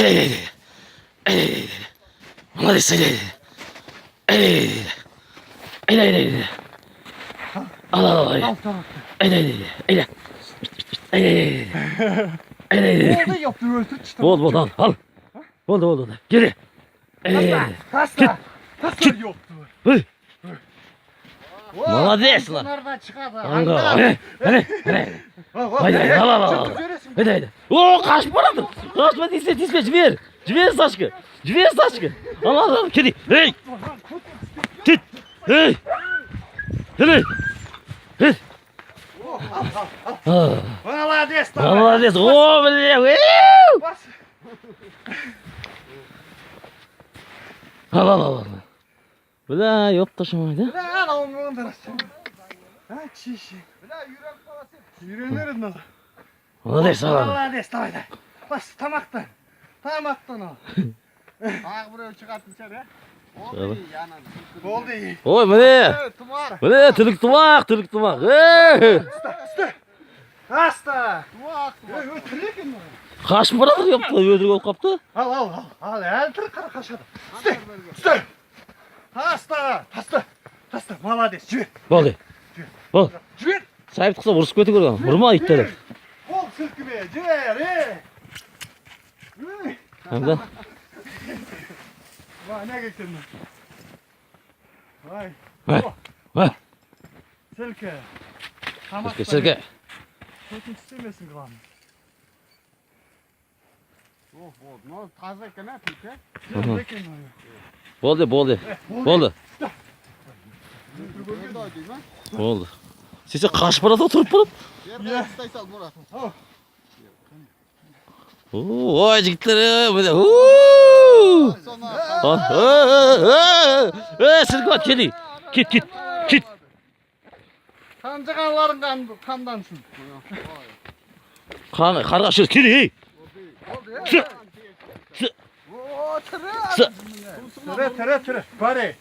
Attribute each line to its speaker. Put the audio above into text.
Speaker 1: Молодец, Al.
Speaker 2: Oldu yaptı öldü işte.
Speaker 1: Bol al. Oldu. Geri.
Speaker 2: Hasta yoktu.
Speaker 1: Молодец lan.
Speaker 2: Nereden çıkardı?
Speaker 1: Anga. Haydi al. Oo kaçmadı. Kaçma dispe. Civer saçkı. Al. Kedi. Hey. Tit. Hey.
Speaker 2: Молодец.
Speaker 1: Молодец. О, бля. Al. Bля, yok taşımaydı.
Speaker 2: Bля, onu dönürsün. Ha, çişi. Bля, yürek parası. Yürünürün nasıl?
Speaker 1: Молодец al.
Speaker 2: Молодец, давай. Bas, tamaktan al. Ayak buraya çıkarttın içeri. Oldu iyi yanan. Oldu iyi.
Speaker 1: Oy bля.
Speaker 2: Tumak.
Speaker 1: Bля, tırık tumak.
Speaker 2: Hasta. Tumak. Ötürük mü?
Speaker 1: Kaç paradır yaptı, öldürük olup kaptı.
Speaker 2: Al, eldir kara kaşadı. Stö. Hasta. Молодец, cüvet.
Speaker 1: Bol.
Speaker 2: Cüvet.
Speaker 1: Sahip çıksa vuruş kötü görüyorum. Vurma itleri.
Speaker 2: Kol sırkı cüvet.
Speaker 1: Hem de.
Speaker 2: Vay ne getirdin? Vay.
Speaker 1: Vay.
Speaker 2: Sırkı.
Speaker 1: Sirke.
Speaker 2: Kötü istemesin kıvamı. Ne oldu? Tazeyken ne yapayım?
Speaker 1: Oldu. Size kaç parada oturup bulup? Oo, vay cigitleri böyle. Sirke at kedi. Git.
Speaker 2: Kancakanların kandansın.
Speaker 1: Kargaşır kedi.
Speaker 2: Tere. Bari.